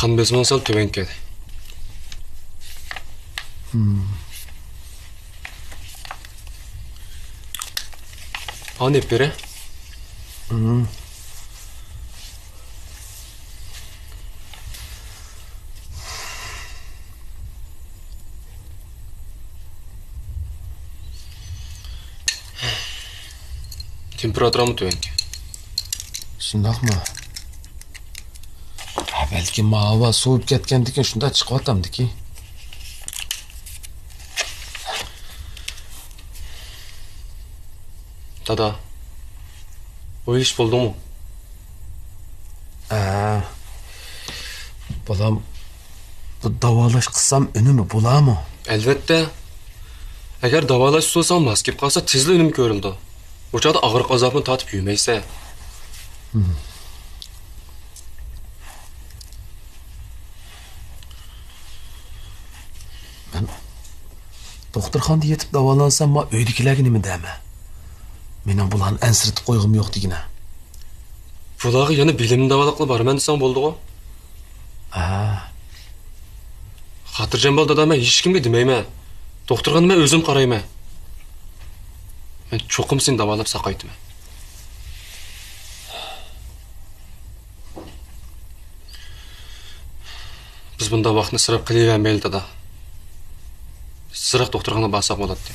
Kan besmini sal tövenkedi. An hep beri? Temperaturamı tövenki. Shundaqmi? Balki havo sovib ketgandikan shunda chiqyaptimdiki. Dada, o iş buldu mu? Bolam, bu davolash qilsam unimi bo'ladimi? Elbette. Eğer davalaş so'sam mos kelib qolsa tezli unim ko'rildi. Bu chog'da og'riq azobini tatib yurmaysa. Men doktorxonada yetib davolansam, men uydagilarga nima deyman? Mening bularni ansiritib qo'yg'im yo'q degina. Bularga yana bilimni davolaqli borman desang bo'ldi-ku. Xotirjam bo'l dadam, men hech kimga demayman. Doktorga men o'zim qarayman. Men cho'qim seni davolab saqaytman. Biz bunda vaqtni sirab qilavermaylik dada. Siraq doktorga borsak bo'ladi.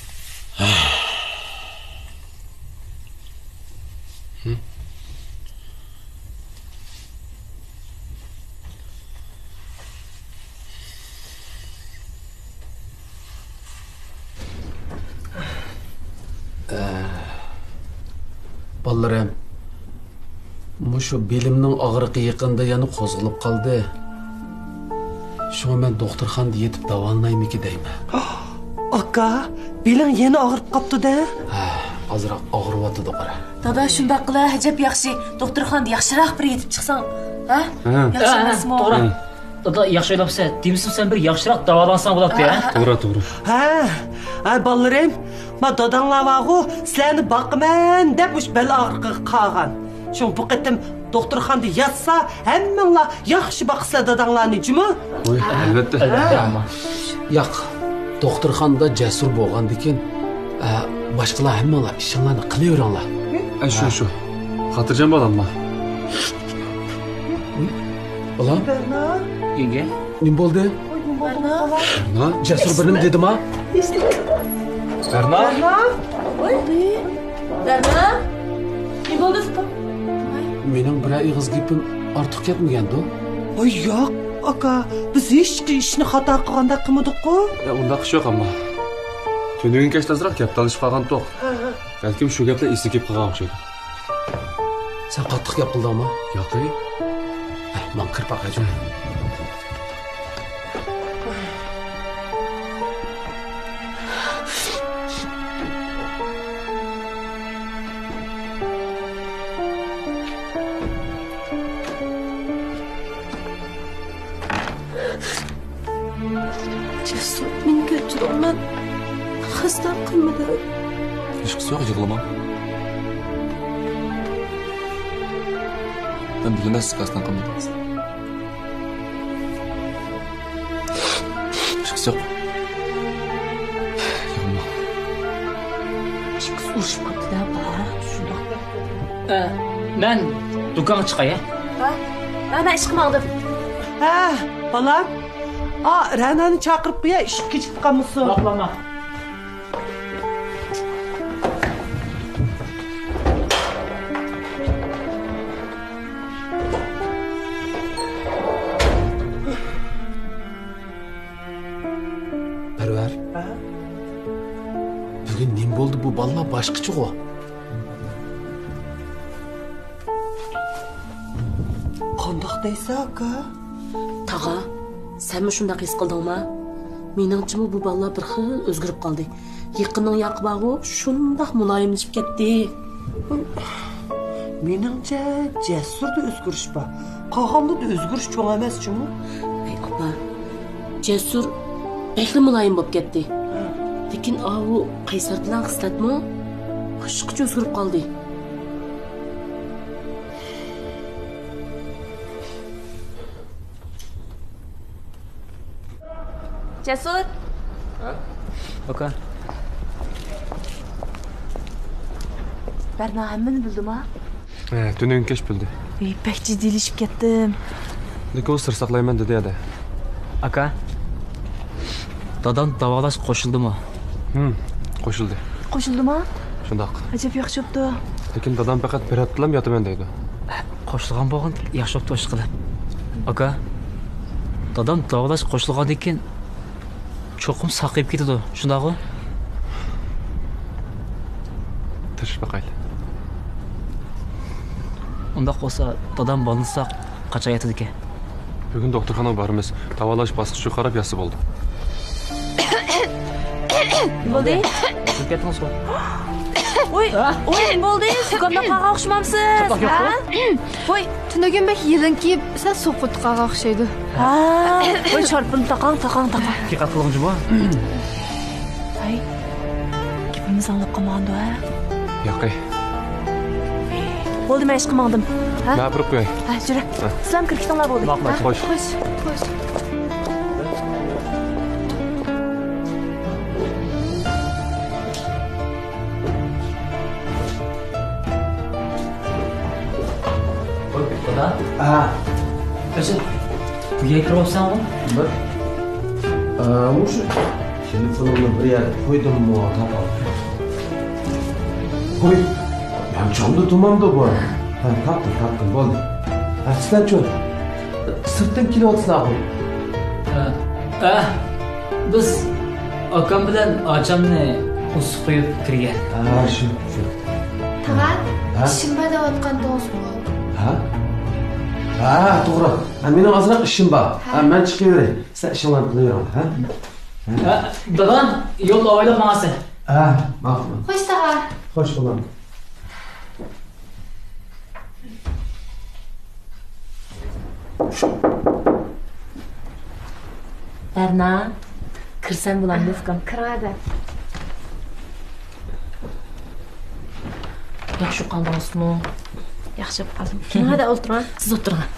Bolalarım, şu belimning og'riqi yaqinda yana qo'zg'alib qoldi. Shunga men doktorxonada yetib davolanaymi deyman. Aka, beling yana og'rib qopti-da? Ozroq og'ribyotdi qara. Dada shundoq qila, ajab yaxshi. Doktorxonada yaxshiroq bir yetib chiqsang, ha? Yaxshi emasmi? To'g'ri. Dada yaxshi o'ylabsan. Demisiz sen bir yaxshiroq davolansang bo'ladi-ya. To'g'ri. Ay bolalarım, ma dadanglarga sizlarni boqaman deb ush bel og'riqqa qolgan. Shu bu qitim doktorxonada yatsa, hammanglar yaxshi boqsizlar dadanglarni, jimi? Albatta. Yo'q, doktorxonada jasur bo'lgandikin, boshqalar hammanglar ishinglarni qilaveringlar. Shu. Xotirjam bo'l amma. Bolam, Yenge. nima bo'ldi? Barna. Jasur benim dedim ha? Berna? Barna. Ne bo'ldi? Mening bir ig'iz gapim ortiq ketmagan-da. Ay yo'q, aka, biz hech ishni xato qilganda qilmadik-ku. Unda qish yo'q amma. Tünüğün keştazırak gap tanışıp qalgan to'q. Balkim shu gaplar esga kelib qolgan o'xshaydi. Sen qattiq gap qildingmi? Yo'q-ey. Men kirib baqajim. Cesur, men kechiring. Xasta qilmadi. Hech qisi yo'q, yig'lama. Ben bilemezsin kastan qilmadim. Hech qisi yo'q. Yig'lama. Chiqib urishmabdi-da, shundoq. Men do'konga chiqay. Mana ish qilmoqdim. Balam. Ranani chaqirib qo'ya, ishga ketib qolmasin. Baqlama. Parvar. Bugün nima bo'ldi bu bolalar boshqacha-ku? Qandoq deysan, aka? Tag'a, senmi shunday his qildingmi? Meningchimi bu bolalar bir xil o'zgarib qoldi. Yaqinning yaqbag'i shundoq muloyimlashib ketdi. Meningcha Jasurda o'zgarish bor. Qolganda da o'zgarish cho'ng emas-chimi? Ey opa, Jasur bekli muloyim bo'lib ketdi. Lekin u Qaysar bilan xislatmi? Boshqacha o'zgarib qoldi. Cesur. Aka. Berna hammani bildim ha. Tünün keş bildi. Pek ciddiyleşip kettim. Lekin o sır saklayman dedi ya da. Aka. Dadam davalaş koşuldu mu? Koşuldu. Qo'shildimi? Şundak. Ajab yaxshi bo'pti. Lekin dadam faqat bir haftalam yotaman deydi. Qo'shilgan bo'lgan yaxshi bo'pti ish qilib. Aka. Dadam davalash qo'shilgandan keyin cho'qim saqayib ketadi. Shundaqmi? Tish baqayli. Undaq bo'lsa, dadam bo'lsa qachon ekan? Bugün doktorxonaga boramiz. Davolash bosqichi qarab yasib oldi. Bo'ldi? Chiqib ketdingizmi? Voy, bo'ldi. Suqamda qaqa o'xshamamsiz. Ha? Voy, tunaganbek yelin kiyib, sen so'qitqaga o'xshaydi. Ha, voy sharpini taqang. Haqiqat qilg'injimi? Ay. Gapimiz anglab qolmagandi ha. Yo'q. Bo'ldi, men ish qilmadim. Ha? Men burib qo'yay. Ha, yura. Sizlar kirkitinglar bo'ldi. Xo'sh. Xo'sh. Dada. O'zi bu yerga kiribsanmi? Mush telefonimni bir yerga qo'ydimmi, topib. Qo'y. Yamchomda tumanda bor. Ha, topdim, bo'ldi. Sizlarchi sirtdan kelyapsizlar. Biz akam bilan achamni o'sib qo'yib kirgan. Shu. Tag'at, ishimda o'tgan to'g'ri. Ha, to'g'ri. Mening ozroq ishim bor. Men chiqaveray. Sen ishinglarni qilaveraman, ha? Dadam yo'lda oylab ma'asi. Ma'qul. Xo'sh, tag'at. Xo'sh bo'lam. Berna, kirsam bo'lamdi ukam. Kiradi. Yaxshi qoldingizmi? Yaxshi qoldim. Hadi o'tiring. Siz o'tiring.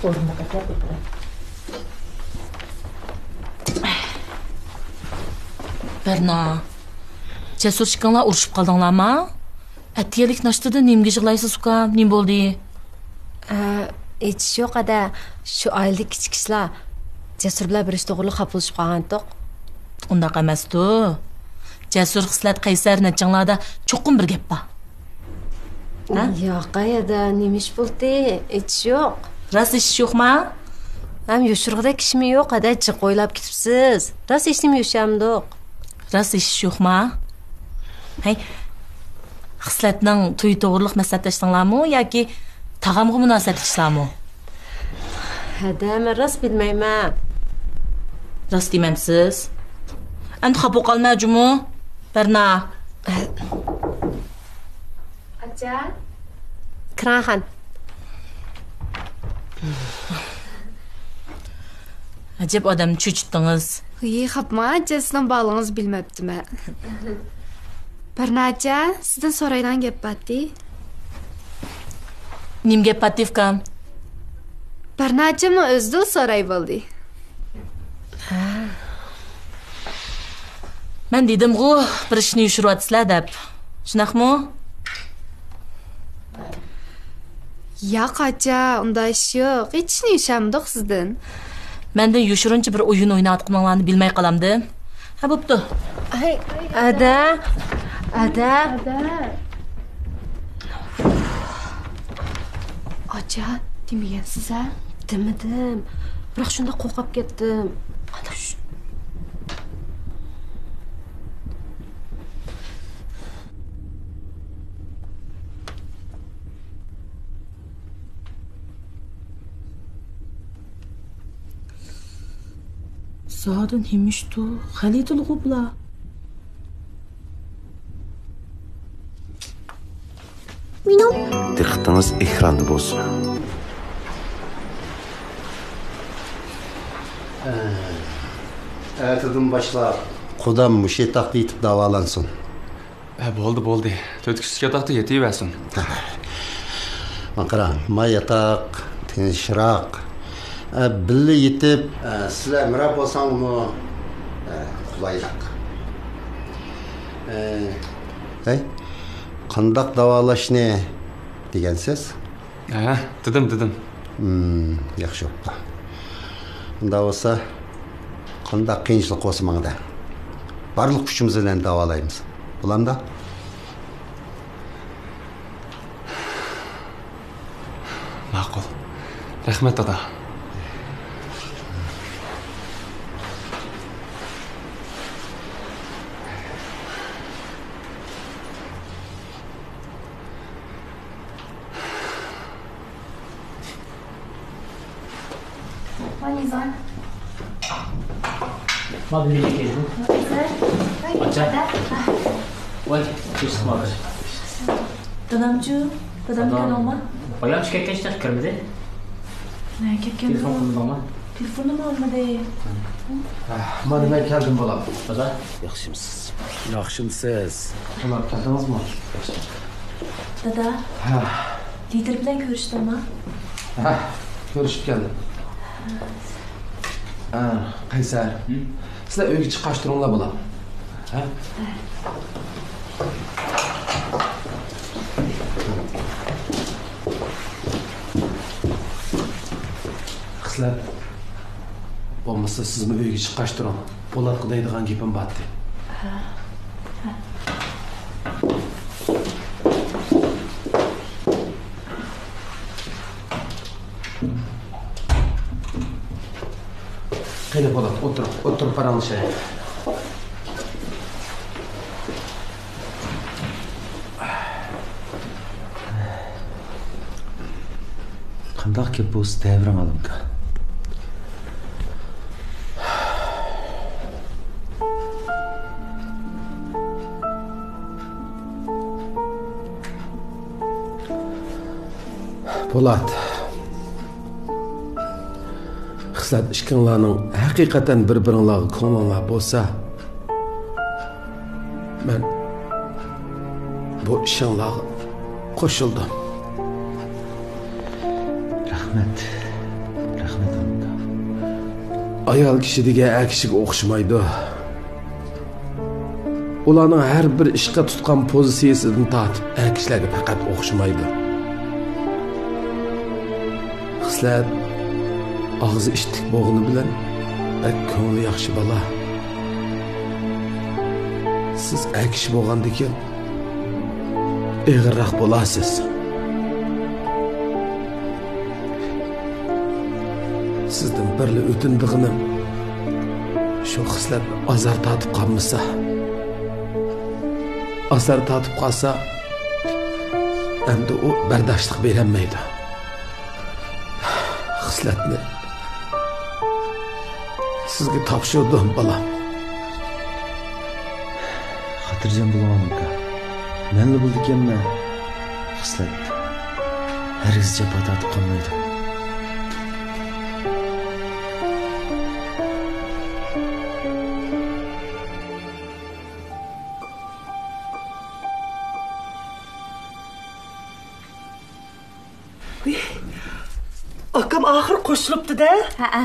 O'rniga o'tiring. Berna, Cesur chiqinglar urushib qoldinglarmi? Atiyalik nashtida nimga yig'laysiz ukam? Nim bo'ldi? Hech yo'q ada. Shu oylik kichik ishlar Jasur bilan bir ish to'g'riliq xafa bo'lib qolgandiq. Undaq emas-ku. Jasur xislat qaysar nachinglarda cho'qim bir gap bor. Yo'q, qayerda nima ish bo'ldi? Hech yo'q. Rost ish yo'qmi? Ham yoshirg'ida kishmi yo'q, ada chiq o'ylab ketibsiz. Rost hech nima yo'shamdiq. Rost ish yo'qmi? Hay. Xislatning to'y to'g'riliq maslahatlashdinglarmi yoki tag'amga munosabat qilishlarmi? Ada, men rost bilmayman. Rost demamsiz. Endi xafa qolmajimi? Berna. Acha. Kirahan. Ajab odamni cho'chitdingiz. Xapma, sizdan bog'lingiz bilmabdiman. Barnacha, sizdan so'raydigan gap bordi. Nim gap pativkam? Barnachami o'zida so'ray bo'ldi. Men dedim-ku, bir ishni yushiryapsizlar deb. Shunaqmi? Yo'q, acha, unda ish yo'q. Hech nima yushamdiq sizdan. Menda yushirincha bir o'yin o'ynayotganinglarni bilmay qolamdim. Ha, bo'pti. Ay, ada. Acha, demagansiz-a? Demadim. Biroq shunda qo'rqib ketdim. Ana shu. Zaten himiştu. Halidul gubla. Diqqatingiz ekranda bo'lsin. Ertadan başlap Qudam mush yetaqda yetib davolansın. Bo'ldi. 4 kishi yataqda yetaversin. Maqara, ma yataq tinchroq. Birga yetib, sizlar mirab bo'lsangmi, qulaylik. Hey, qandaq davolashni degansiz? Ha, dedim. Yaxshi bo'pti. Unda bo'lsa, qandaq qiyinchilik bo'lsa mangda. Barliq kuchimiz bilan davolaymiz. Bulamda? Ma'qul. Rahmat dada. Madem öyle geldin. Aça. Vay, çıkma kız. Dadamcu, dadam geldi mi? Bayağı çıkıp geçtik kırmızı. Ne ketken Telefon kullanma. Telefonum olmadı. Mana men keldim bolam. Aza. Yaxshimisiz? Yaxshimisiz. Ular keldingizmi? Dada. Lider bilan ko'rishdimi? Ha, ko'rishib keldim. Qaysar. Sizlar uyga chiqqach turinglar bolam. Ha? Qizlar, bo'lmasa sizni uyga chiqqach turing. Po'latqa deydigan gapim batdi. Qani Po'lat, o'tirib paranglashaylik. Qandaq gap bo'lsa davran olimka. Po'lat. Xislat ishkinglarning haqiqatan bir-biringlarga ko'ngillar bo'lsa, men bu ishinglarga qo'shildim. Rahmat olimka. Ayol kishi degan er kishiga o'xshamaydi. Ularning har bir ishga tutgan pozitsiyasidan tortib er kishilarga faqat o'xshamaydi. Xislat og'zi ishtik bo'g'ini bilan ko'ngli yaxshi bola. Siz er kishi bo'lgandan keyin ig'irroq bo'lasiz. Sizdan birli o'tindig'inim shu xislatni azar tatib qolmasa, azar tatib qolsa, endi u bardoshlik berolmaydi. Xislatni sizga topshirdim bolam. Xotirjam bo'ling olimka. Menli bo'ldi ekanman. Xislat hargiz jabha tatib qolmaydi. Akam ahir qo'shilibdi-da. Ha.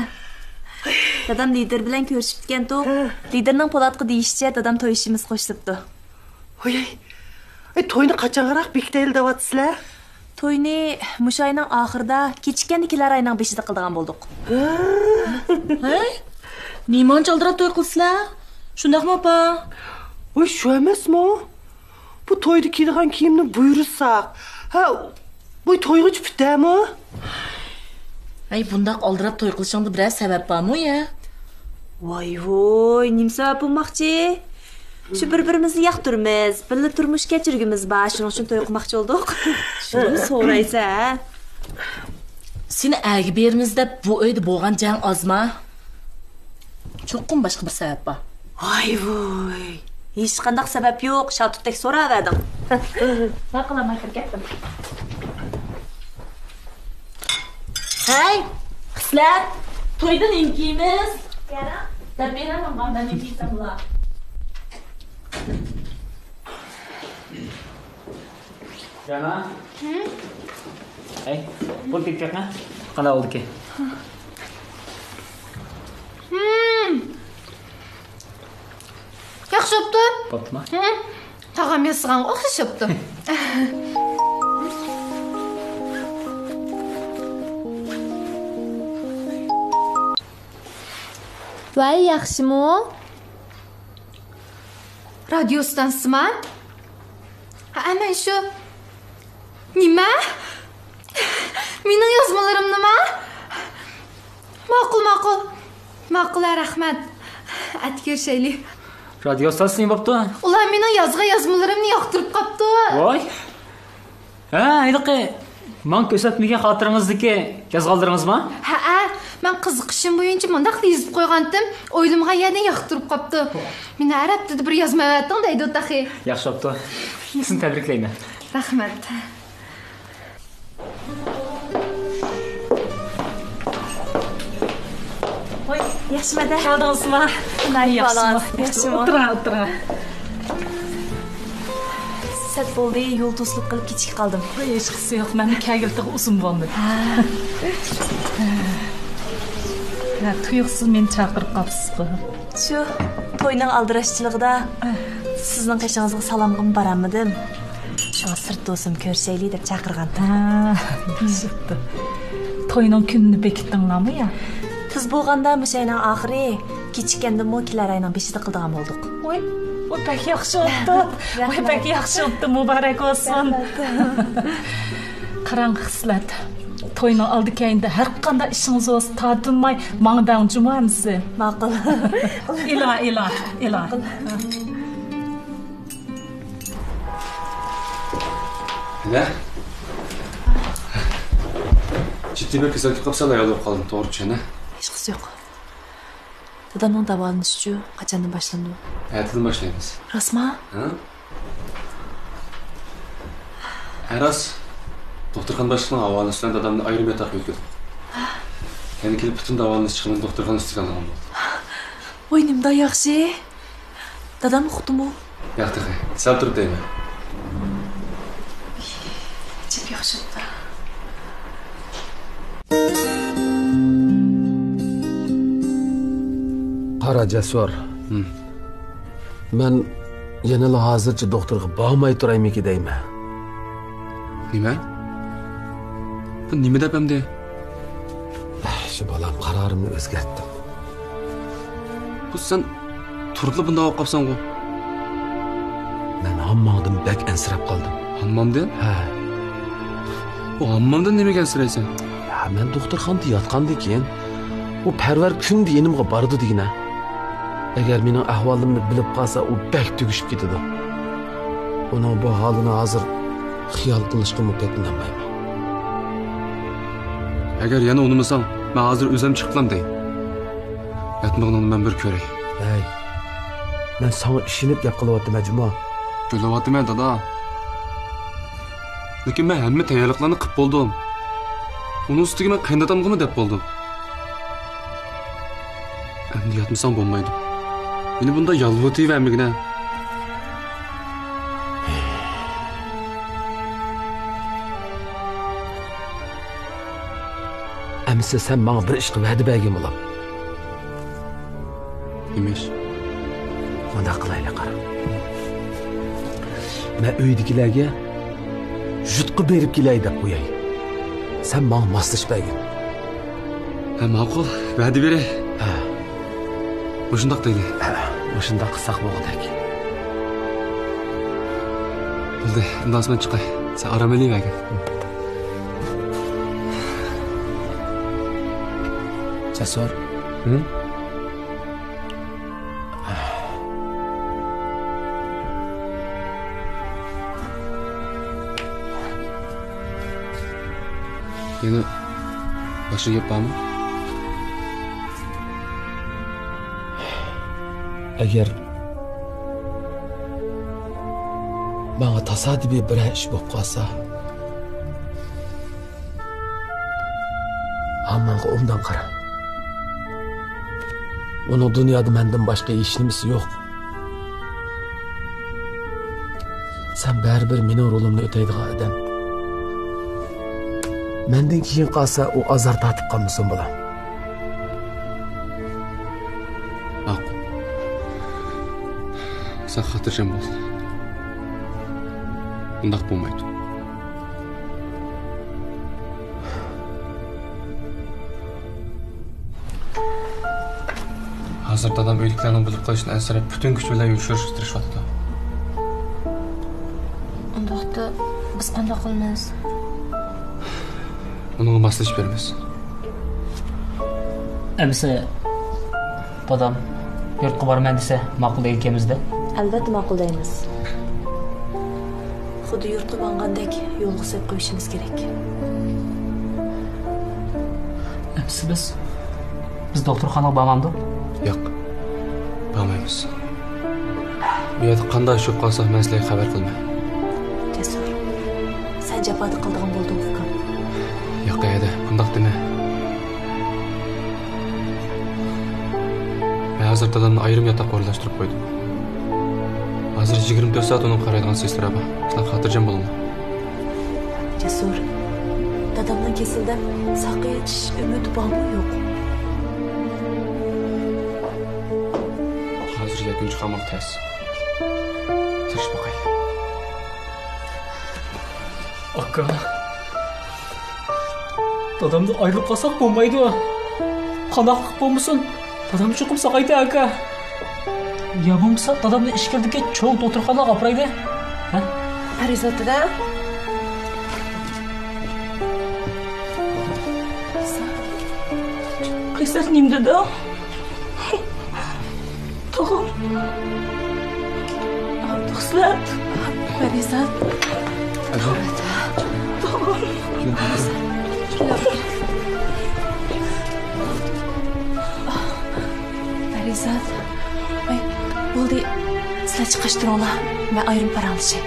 Dadam lider bilan ko'rishibdi-ku. Liderning Po'latga deyishicha dadam to'y ishimiz qo'shilibdi. Voy. To'yni qachonroq bekitayli deyapsizlar? To'yni mush oyning oxirida kechikkandikilar oyning 5-ida qildigan bo'ldik. Hey? Nimon chaldirab to'y qilsizlar? Shundaqmi opa? Voy, shu emasmi? Bu to'yda kiydigan kiyimni buyursak. Ha, bu to'yga chiqibdimi? Ay, bundaq oldirab to'y qilishingda biroz sabab bormi ya? Voy, nim sabab bo'lmoqchi? Shu bir-birimizni yoqtirmiz, birga turmush kechirgimiz bor, shuning uchun to'y qilmoqchi bo'ldik. Shuni so'raysa. Seni agi berimiz deb bu uyda bo'lgan jang ozma. Cho'qim boshqa bir sabab bor. Voy. Hech qanday sabab yo'q, Shatutdek so'raverdim. Nima qilaman, ketdim. Hey, xislat, to'yda nima kiyimiz? Yana? Deb beraman, qanday nima kiysam bular. Jana. Hey, bu tikcakna. Qanday oldu ki? Bo'ptimi? Tağam yazgan o'xshashibdi. Voy, yaxshimi? Radiostansizmi? Ana shu. Nima? Mening yozmalarim nima? Ma'qul. Ma'qul, rahmat. Atkershayli. Radio stansiyasi bo'pti. Ular mening yozmalarimni yoqtirib qopti. Voy. Ha, aydiqi. Men ko'rsatmagan xotiringizniki yozg'oldiringizmi? Ha, men qiziqishim bo'yicha mundaq yozib qo'ygandim. O'ylimga yana yoqtirib qopti. Meni arab tilida bir yozmayapting deydi o'taxi. Yaxshi bo'pti. Sizni tabriklayman. Rahmat. Voy, yaxshimada. Keldingizmi? Yaxshimi? O'tira. Sat bo'ldi, yo'l to'silib qilib kechikib qoldim. Hech qisi yo'q, meni kagiltiq uzun bo'ldi. Tuyuqsiz meni chaqirib qolibsiz-ku. Shu to'yning aldirashchiligida sizning qishingizga salomga boramidim. Shu sirt do'stim ko'rishaylik deb chaqirgandim. Yaxshıptı. To'yning kunini bekitdinglarmi ya? Tiz bo'lganda o'shaning oxiri kechikkanda mo'kilar aynan 5da qildigan bo'ldik. Voy, pek yaxshi o'tdi. Voy, pek yaxshi o'tdi. Muborak bo'lsin. Qarang xislat. To'yning oldikayında har qanday ishingiz bo'lsa, tadinmay mangdan jumamsiz. Ma'qul. Ila. Ne? Ciddi bir kızartı kapsala yolda kaldım doğruca ne? Hech qisi yo'q. Dadamning davolanishi qachondan boshlandi? Ertadan başlayamiz. Rasma? Ha? Eras doktorxona başlig'ining havolasidan dadamni ayrim yotoqqa o'tkazdim. Yana kelib butun davolanish chiqimini doktorxona ustiga olgan bo'ldi. Voy, nimda yaxshi. Dadam uqdimi? Yaxshi, sal turib deyman. Jib yaxshi o'tdi. Qara Jasur. Men yana hozircha doktorga bormay turaymi deyman. Nima? Bu nima deb hamda? Shu bolam qarorimni o'zgartdim. Bu sen turibli bunda olib qolsan-ku. Men hammomdan bak ansirab qoldim. Hammomdan? Ha. Bu hammomdan nimaga ansiraysan? Ya men doktorxonada yotgandan keyin u parvar kunda yenimga bordi degina. Agar mening ahvolimni bilib qolsa, u bak tugishib ketadi. Uning bu holini hozir xiyol qilishga mumkinmayman. Agar yana unumasam, men hozir o'zim chiqdim dey. Yatmog'ini men bir ko'ray. Hey. Men sana ishinib gap qilyaptim, Majmo. Bo'lyaptimi, dada? Lekin men hamma tayyorliklarni qilib bo'ldim. Uning ustiga men qaynatamg'imi deb bo'ldim. Endi yatmasam bo'lmaydi. Meni bunda yolg'itiyvermigina. Amsa sen bana bir ish qilib va'da bergan bo'lam. Nima ish? Bunda qilaylik qara. Men uydagilarga jutqi berib kelay deb qo'yay. Sen bana moslash bergin. Ha, ma'qul, va'da beray. Ha. O'shundoq deydi. Ha, o'shundoq qilsak bo'ladi. Bo'ldi, undan so'ng chiqay. Sen orom olayvergin. Jasur. Yana boshqa gap bormi? Agar bana tasodifiy bir ish bo'lib qolsa, hammaga undan qara. Uning dunyoda mendan boshqa hech nimasi yo'q. Sen baribir mening rolimni o'taydigan odam. Mendan keyin qolsa, u azor tatib qolmasin bo'lam. Sen hatırcam bol. Undaq bo'lmaydi. Hozir dadam o'liklarni bilib qo'yishni ansirab butun kuch bilan yurishtirishyapti. Undaqda biz qanday qilamiz? Bunga maslahat beramiz. Emsi dadam yurtqa borman desa ma'qul ekanmizda. Albatta ma'qul deymiz. Xuddi yurtqa borgandek yo'lga qo'yib qo'yishimiz kerak. Emsi biz doktorxonaga bormamdi. Yo'q. Bormaymiz. Bu yerda qanday tushib qolsak, men sizlarga xabar qilma. Jasur. Sen jafoda qildigan bo'lding ukam. Yo'q, edi. Bundaq dema. Men hozir dadamni ayrim yotoqqa o'rlashtirib qo'ydim. Hozir 24 soat uni qaraydigan sestra bor. Sizlar xotirjam bo'linglar. Jasur. Dadamdan kesildi. Saqlayish umidi bormi yo'q? Hozir yakunchi qamoq tez. Tirish boqay. Aka. Dadamni ayirib qolsak bo'lmaydi. Qanaqlik bo'lmasin? Dadam cho'qib saqaydi aka. Ya bo'lmasa dadamni ishkirdiga cho'ng doktorxonaga olib boraydi. Ha? Arizotida Qisat nimdada? Tog'am. Xislat. Arizat. Tog'am. Arizat. Ay, bo'ldi. Sizlar chiqishtiringlar. Men ayrim paranlishay.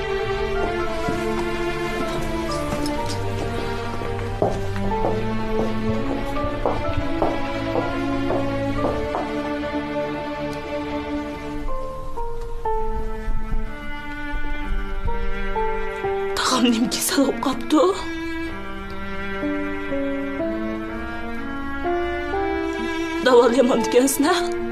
Tog'amning kasal bo'lib qolibdi. Davolayman degansizlar.